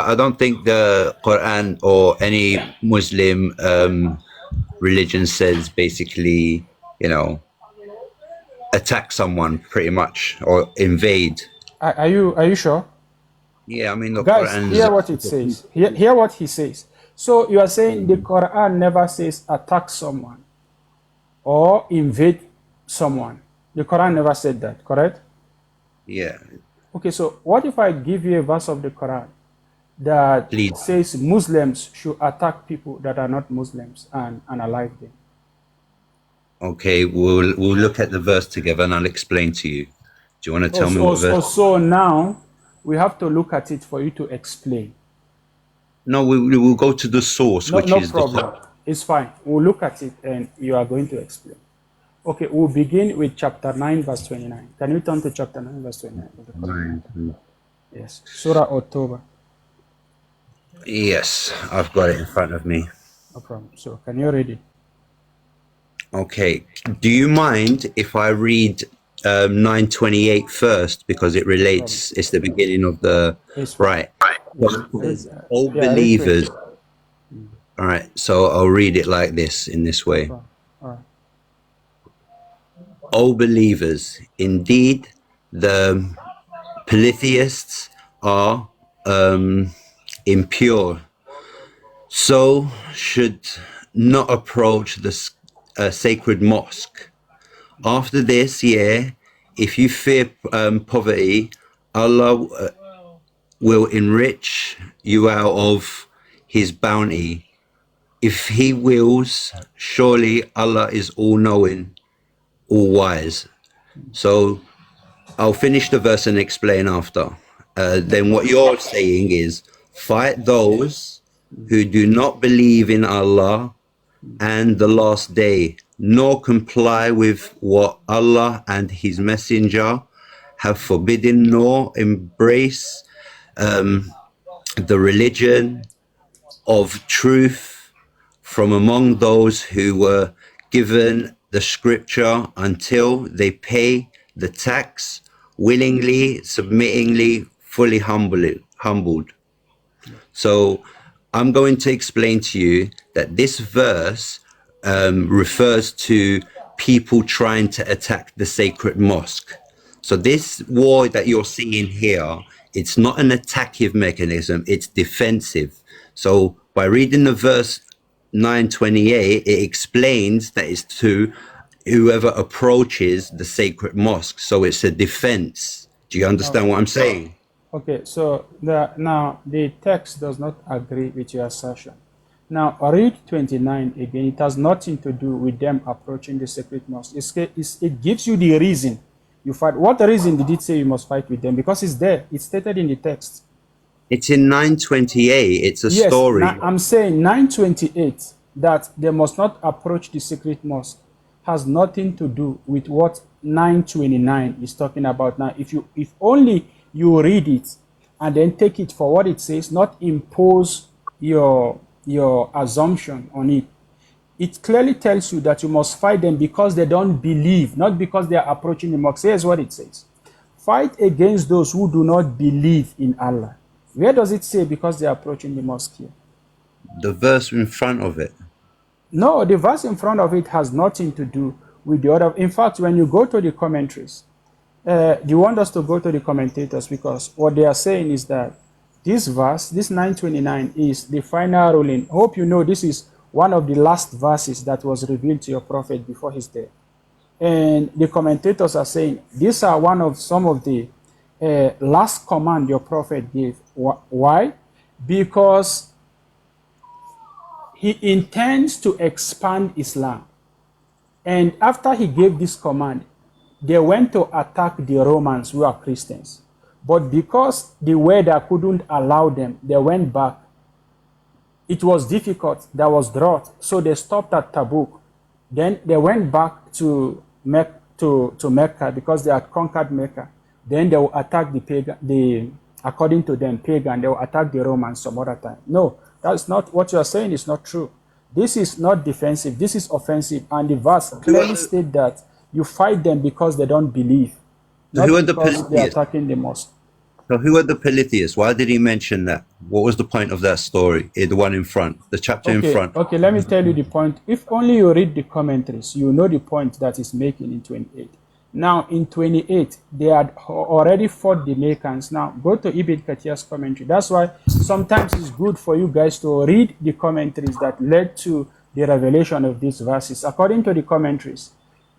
I don't think the Quran or any Muslim religion says basically, you know, attack someone pretty much or invade. Are you sure? Yeah, I mean the Guys, Quran's. hear what it says. Hear what he says. So you are saying the Quran never says attack someone or invade someone. The Quran never said that, correct? Yeah, Okay, so what if I give you a verse of the Quran that please. says Muslims should attack people that are not Muslims and unalive them? Okay, we'll look at the verse together and I'll explain to you. Do you want to Oh, tell me so, what so, verse? so now we have to look at it for you to explain. No, we will go to the source, No, which no is the problem. Quran. It's fine. We'll look at it and you are going to explain. Okay, we'll begin with chapter 9, verse 29. Can you turn to chapter 9, verse 29 of the Quran? Yes. Surah October. Yes, I've got it in front of me. No problem. So, can you read it? Okay. Do you mind if I read 928 first because it No problem. relates? It's the beginning of the It's fine. right. Yeah. So it says, "O Yeah, read believers." 20. All right. So I'll read it like this in this No way. problem. All right. O believers, indeed, the polytheists are impure, so should not approach the sacred mosque. After this year, if you fear poverty, Allah will enrich you out of His bounty. If He wills, surely Allah is all-knowing, all-wise. So I'll finish the verse and explain after. No Then what problem. you're saying is fight those who do not believe in Allah and the last day, nor comply with what Allah and His Messenger have forbidden, nor embrace the religion of truth from among those who were given the scripture until they pay the tax willingly, submittingly, fully humbled. So I'm going to explain to you that this verse refers to people trying to attack the sacred mosque. So this war that you're seeing here, it's not an attacking mechanism, it's defensive. So by reading the verse 928, it explains that it's to whoever approaches the sacred mosque. So it's a defense. Do you All right. understand what I'm saying? Okay, so now the text does not agree with your assertion. Now, read 29 again. It has nothing to do with them approaching the sacred mosque. It gives you the reason you fight. What reason did it say you must fight with them? Because it's there. It's stated in the text. It's in 928. It's a Yes, now story. I'm saying 928 that they must not approach the sacred mosque has nothing to do with what 929 is talking about. Now, if only you read it and then take it for what it says, not impose your assumption on it. It clearly tells you that you must fight them because they don't believe, not because they are approaching the mosque. Here's what it says: fight against those who do not believe in Allah. Where does it say because they are approaching the mosque here? The verse in front of it. No, the verse in front of it has nothing to do with the other. In fact, when you go to the commentaries, do you want us to go to the commentators? Because what they are saying is that this verse, this 929, is the final ruling. Hope you know this is one of the last verses that was revealed to your prophet before his death. And the commentators are saying these are some of the last command your prophet gave. Why? Because he intends to expand Islam. And after he gave this command, they went to attack the Romans who are Christians. But because the weather couldn't allow them, they went back. It was difficult. There was drought. So they stopped at Tabuk. Then they went back to Mecca because they had conquered Mecca. Then they will attack according to them, pagan. They will attack the Romans some other time. No, that's not what you are saying. Is not true. This is not defensive. This is offensive. And the verse clearly states that you fight them because they don't believe, So who not are the because they are polytheists? attacking the mosque. So who are the polytheists? Why did he mention that? What was the point of that story? The one in front, the chapter in front. Okay, let me tell you the point. If only you read the commentaries, you know the point that he's making in 28. Now, in 28, they had already fought the Meccans. Now, go to Ibn Kathir's commentary. That's why sometimes it's good for you guys to read the commentaries that led to the revelation of these verses. According to the commentaries,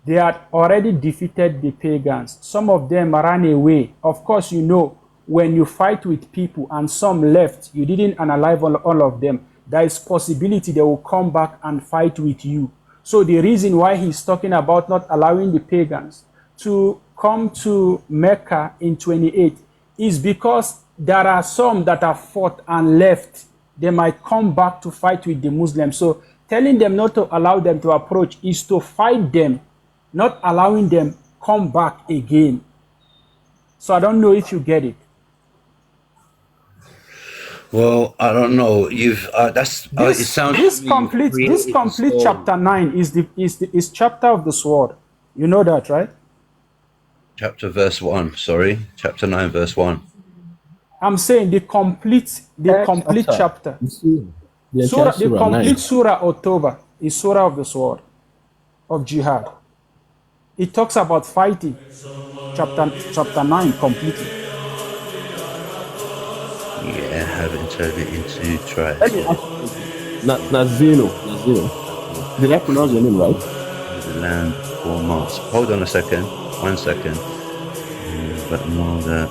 they had already defeated the pagans. Some of them ran away. Of course, you know, when you fight with people and some left, you didn't analyze all of them. There is possibility they will come back and fight with you. So the reason why he's talking about not allowing the pagans to come to Mecca in 28 is because there are some that have fought and left. They might come back to fight with the Muslims. So telling them not to allow them to approach is to fight them, not allowing them come back again. So I don't know if you get it. Well, I don't know. You've that's it sounds this complete chapter 9 is chapter of the sword. You know that, right? Chapter verse 1. Sorry, chapter 9, verse 1. I'm saying the complete chapter. The complete surah October is surah of the sword of jihad. It talks about fighting. Chapter 9 completely. Yeah, having turned it into trash. Nazino. Did I pronounce your name right? The land 4 months. Hold on a second. 1 second. But more that.